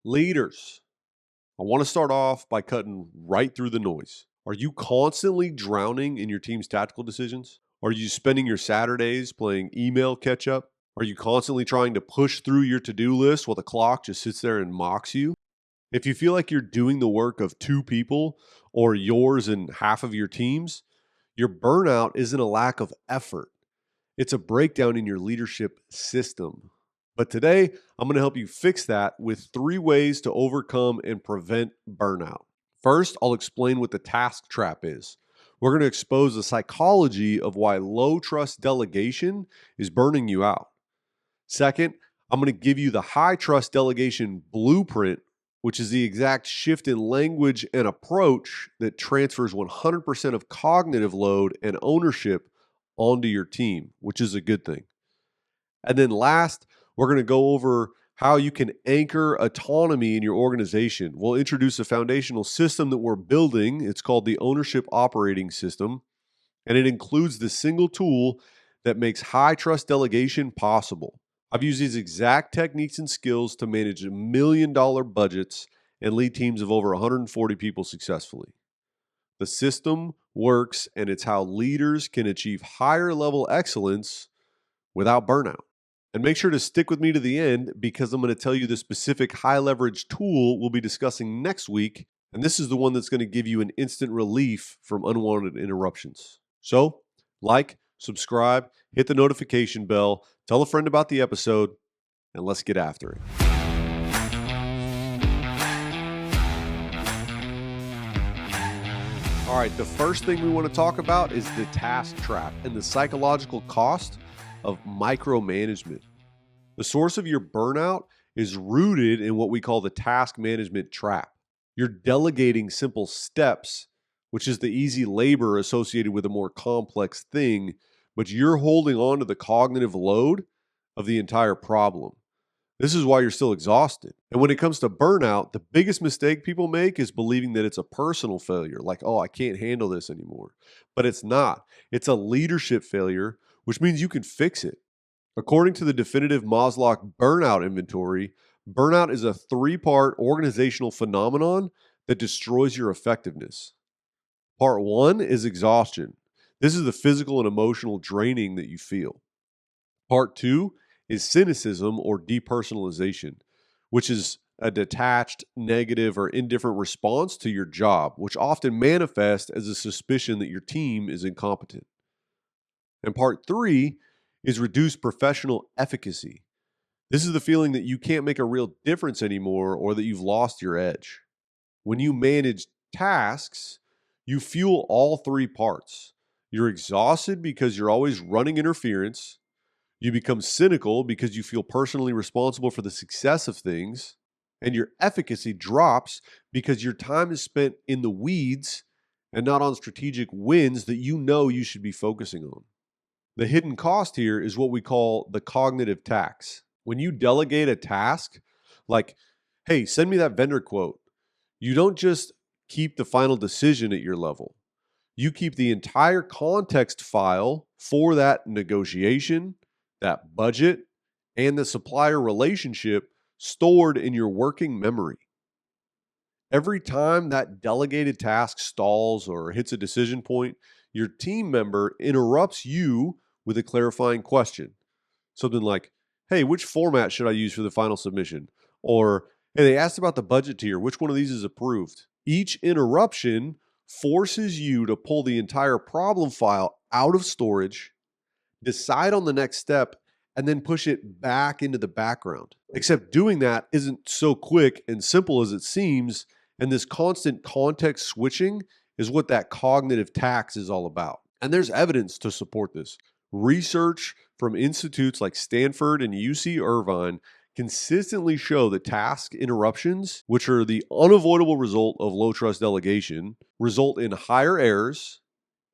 Leaders, I want to start off by cutting right through the noise. Are you constantly drowning in your team's tactical decisions? Are you spending your Saturdays playing email catch up? Are you constantly trying to push through your to do list while the clock just sits there and mocks you? If you feel like you're doing the work of two people or yours and half of your teams, your burnout isn't a lack of effort. It's a breakdown in your leadership system. But today, I'm going to help you fix that with 3 ways to overcome and prevent burnout. First, I'll explain what the task trap is. We're going to expose the psychology of why low trust delegation is burning you out. Second, I'm going to give you the high trust delegation blueprint, which is the exact shift in language and approach that transfers 100% of cognitive load and ownership onto your team, which is a good thing. And then last, we're going to go over how you can anchor autonomy in your organization. We'll introduce a foundational system that we're building. It's called the Ownership Operating System, and it includes the single tool that makes high trust delegation possible. I've used these exact techniques and skills to manage $1 million budgets and lead teams of over 140 people successfully. The system works, and it's how leaders can achieve higher level excellence without burnout. And make sure to stick with me to the end because I'm going to tell you the specific high leverage tool we'll be discussing next week. And this is the one that's going to give you an instant relief from unwanted interruptions. So, like, subscribe, hit the notification bell, tell a friend about the episode, and let's get after it. All right, the first thing we want to talk about is the task trap and the psychological cost of micromanagement. The source of your burnout is rooted in what we call the task management trap. You're delegating simple steps, which is the easy labor associated with a more complex thing, but you're holding on to the cognitive load of the entire problem. This is why you're still exhausted. And when it comes to burnout, the biggest mistake people make is believing that it's a personal failure, like, oh, I can't handle this anymore. But it's not. It's a leadership failure, which means you can fix it. According to the definitive Maslow burnout inventory, burnout is a 3-part organizational phenomenon that destroys your effectiveness. Part 1 is exhaustion. This is the physical and emotional draining that you feel. Part 2 is cynicism or depersonalization, which is a detached, negative, or indifferent response to your job, which often manifests as a suspicion that your team is incompetent. And part 3 is reduced professional efficacy. This is the feeling that you can't make a real difference anymore or that you've lost your edge. When you manage tasks, you fuel all 3 parts. You're exhausted because you're always running interference. You become cynical because you feel personally responsible for the success of things. And your efficacy drops because your time is spent in the weeds and not on strategic wins that you know you should be focusing on. The hidden cost here is what we call the cognitive tax. When you delegate a task, like, hey, send me that vendor quote, you don't just keep the final decision at your level. You keep the entire context file for that negotiation, that budget, and the supplier relationship stored in your working memory. Every time that delegated task stalls or hits a decision point, your team member interrupts you with a clarifying question. Something like, hey, which format should I use for the final submission? Or, hey, they asked about the budget tier. Which one of these is approved? Each interruption forces you to pull the entire problem file out of storage, decide on the next step, and then push it back into the background. Except doing that isn't so quick and simple as it seems, and this constant context switching is what that cognitive tax is all about. And there's evidence to support this. Research from institutes like Stanford and UC Irvine consistently show that task interruptions, which are the unavoidable result of low trust delegation, result in higher errors,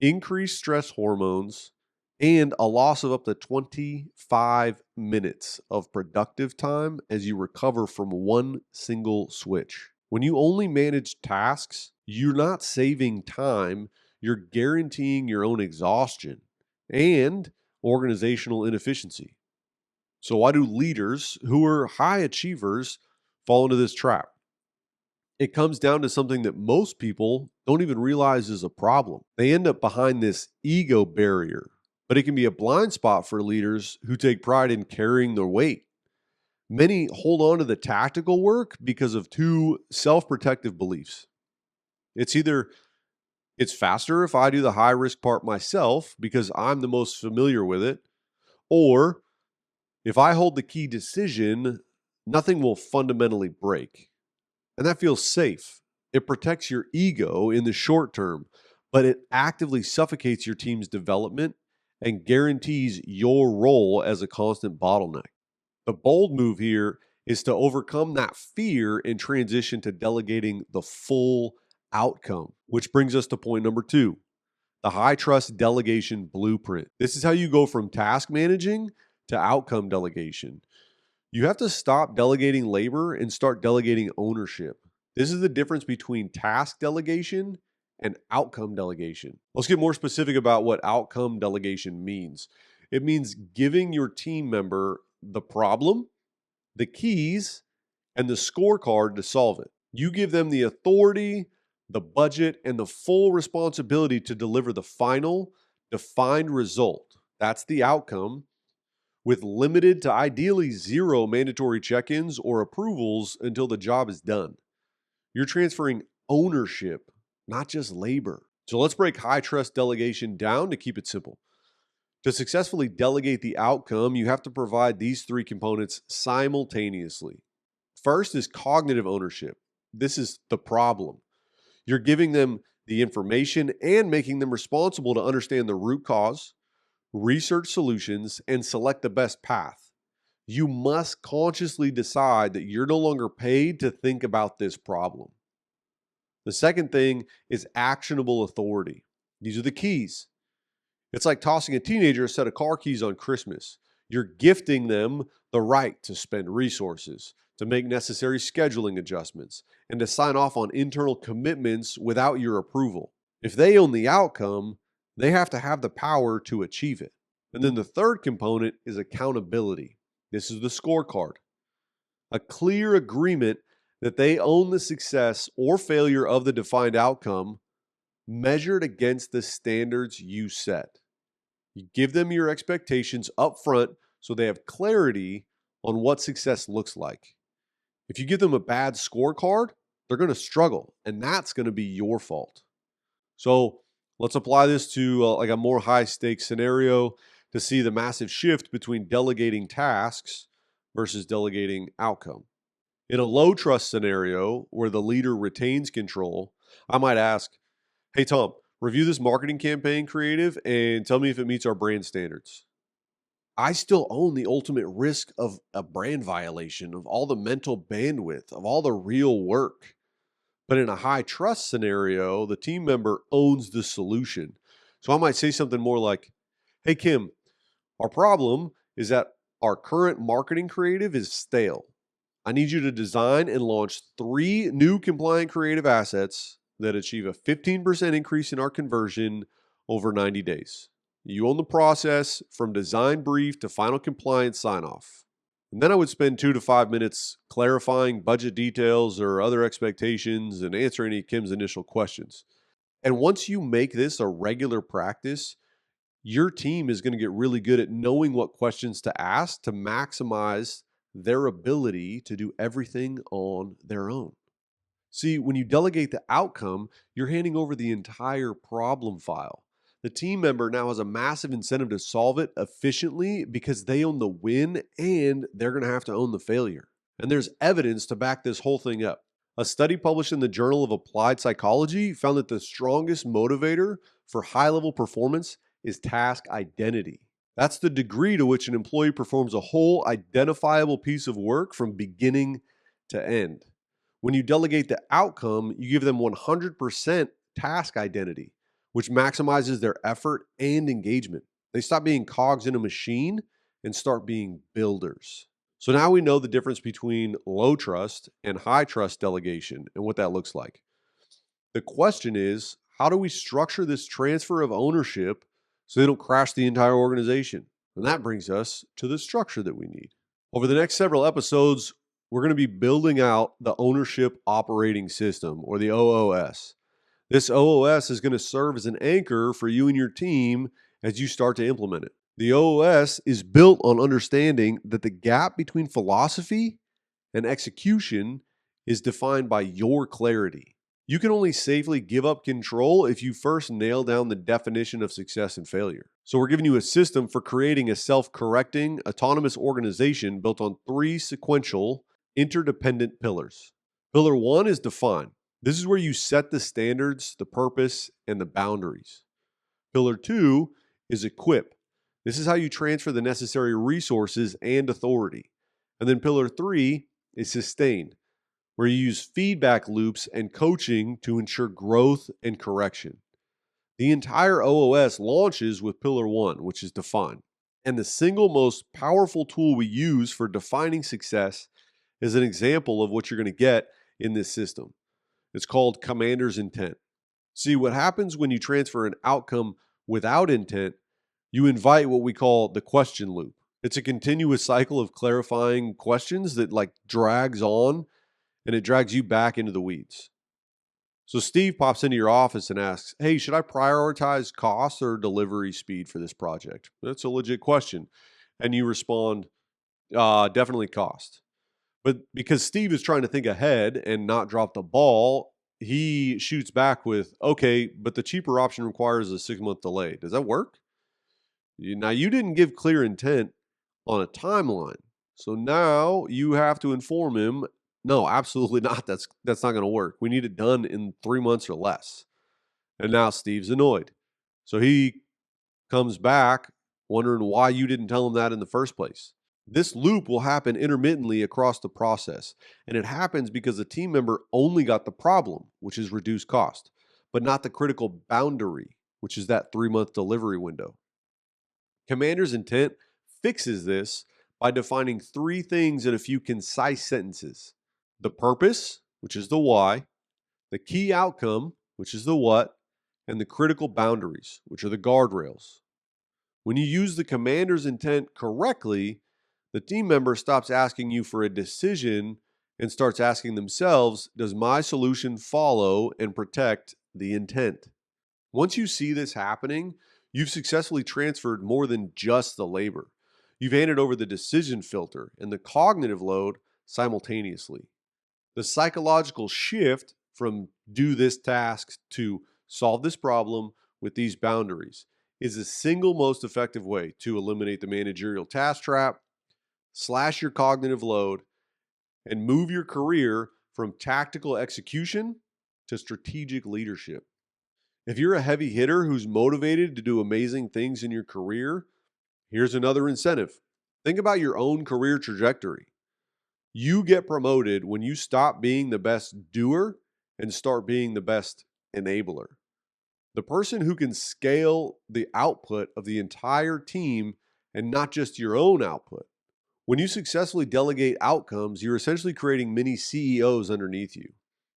increased stress hormones, and a loss of up to 25 minutes of productive time as you recover from one single switch. When you only manage tasks, you're not saving time, you're guaranteeing your own exhaustion and organizational inefficiency. So why do leaders who are high achievers fall into this trap. It comes down to something that most people don't even realize is a problem. They end up behind this ego barrier, but it can be a blind spot for leaders who take pride in carrying their weight. Many hold on to the tactical work because of two self-protective beliefs. It's faster if I do the high risk part myself because I'm the most familiar with it, or if I hold the key decision, nothing will fundamentally break. And that feels safe. It protects your ego in the short term, but it actively suffocates your team's development and guarantees your role as a constant bottleneck. The bold move here is to overcome that fear and transition to delegating the full outcome, which brings us to point number 2, the high trust delegation blueprint. This is how you go from task managing to outcome delegation. You have to stop delegating labor and start delegating ownership. This is the difference between task delegation and outcome delegation. Let's get more specific about what outcome delegation means. It means giving your team member the problem, the keys, and the scorecard to solve it. You give them the authority, the budget, and the full responsibility to deliver the final defined result. That's the outcome, with limited to ideally zero mandatory check-ins or approvals until the job is done. You're transferring ownership, not just labor. So let's break high trust delegation down to keep it simple. To successfully delegate the outcome, you have to provide these 3 components simultaneously. First is cognitive ownership. This is the problem. You're giving them the information and making them responsible to understand the root cause, research solutions, and select the best path. You must consciously decide that you're no longer paid to think about this problem. The second thing is actionable authority. These are the keys. It's like tossing a teenager a set of car keys on Christmas. You're gifting them the right to spend resources, to make necessary scheduling adjustments, and to sign off on internal commitments without your approval. If they own the outcome, they have to have the power to achieve it. And then the third component is accountability. This is the scorecard. A clear agreement that they own the success or failure of the defined outcome measured against the standards you set. You give them your expectations up front so they have clarity on what success looks like. If you give them a bad scorecard, they're going to struggle, and that's going to be your fault. So let's apply this to like a more high stakes scenario to see the massive shift between delegating tasks versus delegating outcome. In a low trust scenario where the leader retains control, I might ask, hey, Tom, review this marketing campaign creative and tell me if it meets our brand standards. I still own the ultimate risk of a brand violation, of all the mental bandwidth, of all the real work. But in a high trust scenario, the team member owns the solution. So I might say something more like, hey, Kim, our problem is that our current marketing creative is stale. I need you to design and launch 3 new compliant creative assets that achieve a 15% increase in our conversion over 90 days. You own the process from design brief to final compliance sign off. And then I would spend 2 to 5 minutes clarifying budget details or other expectations and answering any Kim's initial questions. And once you make this a regular practice, your team is going to get really good at knowing what questions to ask to maximize their ability to do everything on their own. See, when you delegate the outcome, you're handing over the entire problem file. The team member now has a massive incentive to solve it efficiently because they own the win and they're going to have to own the failure. And there's evidence to back this whole thing up. A study published in the Journal of Applied Psychology found that the strongest motivator for high-level performance is task identity. That's the degree to which an employee performs a whole identifiable piece of work from beginning to end. When you delegate the outcome, you give them 100% task identity, which maximizes their effort and engagement. They stop being cogs in a machine and start being builders. So now we know the difference between low trust and high trust delegation and what that looks like. The question is, how do we structure this transfer of ownership so they don't crash the entire organization? And that brings us to the structure that we need. Over the next several episodes, we're going to be building out the Ownership Operating System, or the OOS. This OOS is going to serve as an anchor for you and your team as you start to implement it. The OOS is built on understanding that the gap between philosophy and execution is defined by your clarity. You can only safely give up control if you first nail down the definition of success and failure. So, we're giving you a system for creating a self-correcting, autonomous organization built on 3 sequential, interdependent pillars. Pillar 1 is define. This is where you set the standards, the purpose, and the boundaries. Pillar 2 is equip. This is how you transfer the necessary resources and authority. And then Pillar 3 is sustain, where you use feedback loops and coaching to ensure growth and correction. The entire OOS launches with Pillar 1, which is define. And the single most powerful tool we use for defining success is an example of what you're going to get in this system. It's called commander's intent. See, what happens when you transfer an outcome without intent, you invite what we call the question loop. It's a continuous cycle of clarifying questions that drags on, and it drags you back into the weeds. So Steve pops into your office and asks, hey, should I prioritize cost or delivery speed for this project? That's a legit question. And you respond, definitely cost. But because Steve is trying to think ahead and not drop the ball, he shoots back with, okay, but the cheaper option requires a 6-month delay. Does that work? Now, you didn't give clear intent on a timeline. So now you have to inform him, no, absolutely not. That's not going to work. We need it done in 3 months or less. And now Steve's annoyed. So he comes back wondering why you didn't tell him that in the first place. This loop will happen intermittently across the process, and it happens because the team member only got the problem, which is reduced cost, but not the critical boundary, which is that 3-month delivery window. Commander's intent fixes this by defining 3 things in a few concise sentences: the purpose, which is the why, the key outcome, which is the what, and the critical boundaries, which are the guardrails. When you use the commander's intent correctly, the team member stops asking you for a decision and starts asking themselves, does my solution follow and protect the intent? Once you see this happening, you've successfully transferred more than just the labor. You've handed over the decision filter and the cognitive load simultaneously. The psychological shift from do this task to solve this problem with these boundaries is the single most effective way to eliminate the managerial task trap, slash your cognitive load, and move your career from tactical execution to strategic leadership. If you're a heavy hitter who's motivated to do amazing things in your career, here's another incentive. Think about your own career trajectory. You get promoted when you stop being the best doer and start being the best enabler. The person who can scale the output of the entire team and not just your own output. When you successfully delegate outcomes, you're essentially creating mini CEOs underneath you.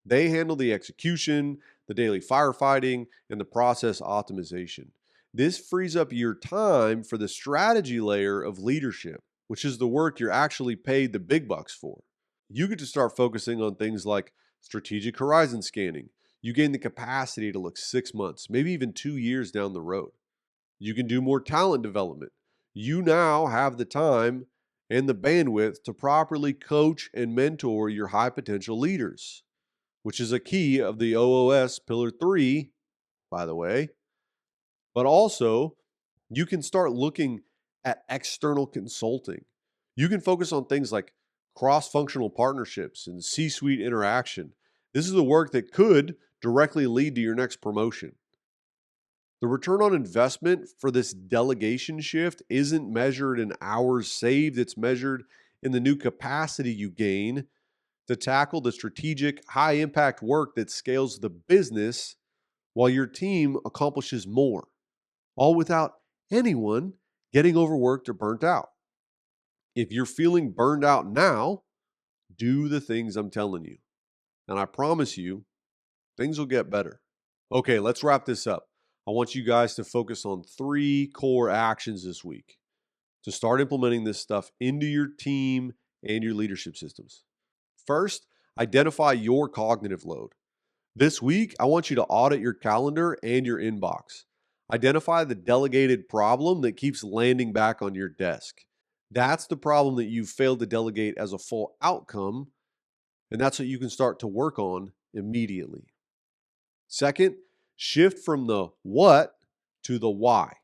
They handle the execution, the daily firefighting, and the process optimization. This frees up your time for the strategy layer of leadership, which is the work you're actually paid the big bucks for. You get to start focusing on things like strategic horizon scanning. You gain the capacity to look 6 months, maybe even 2 years down the road. You can do more talent development. You now have the time and the bandwidth to properly coach and mentor your high potential leaders, which is a key of the OOS Pillar 3, by the way. But also, you can start looking at external consulting. You can focus on things like cross-functional partnerships and C-suite interaction. This is the work that could directly lead to your next promotion. The return on investment for this delegation shift isn't measured in hours saved, it's measured in the new capacity you gain to tackle the strategic, high impact work that scales the business while your team accomplishes more, all without anyone getting overworked or burnt out. If you're feeling burned out now, do the things I'm telling you. And I promise you, things will get better. Okay, let's wrap this up. I want you guys to focus on 3 core actions this week to start implementing this stuff into your team and your leadership systems. First, identify your cognitive load. This week, I want you to audit your calendar and your inbox. Identify the delegated problem that keeps landing back on your desk. That's the problem that you failed to delegate as a full outcome, and that's what you can start to work on immediately. Second, shift from the what to the why.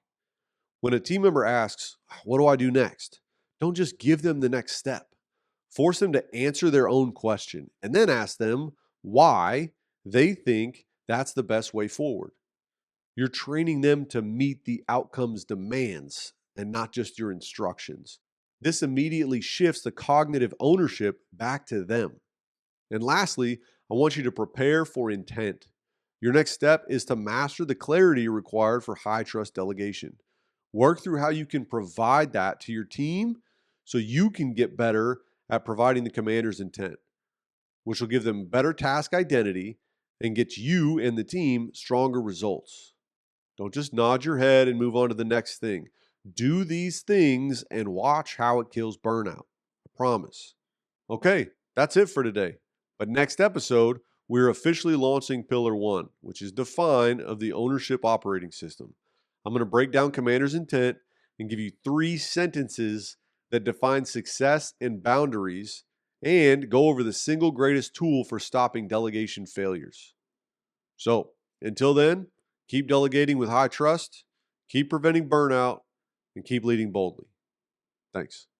When a team member asks, "What do I do next?" don't just give them the next step. Force them to answer their own question and then ask them why they think that's the best way forward. You're training them to meet the outcome's demands and not just your instructions. This immediately shifts the cognitive ownership back to them. And lastly, I want you to prepare for intent. Your next step is to master the clarity required for high trust delegation. Work through how you can provide that to your team so you can get better at providing the commander's intent, which will give them better task identity and get you and the team stronger results. Don't just nod your head and move on to the next thing. Do these things and watch how it kills burnout. I promise. Okay, that's it for today. But next episode, we're officially launching Pillar 1, which is define of the ownership operating system. I'm going to break down commander's intent and give you 3 sentences that define success and boundaries and go over the single greatest tool for stopping delegation failures. So, until then, keep delegating with high trust, keep preventing burnout, and keep leading boldly. Thanks.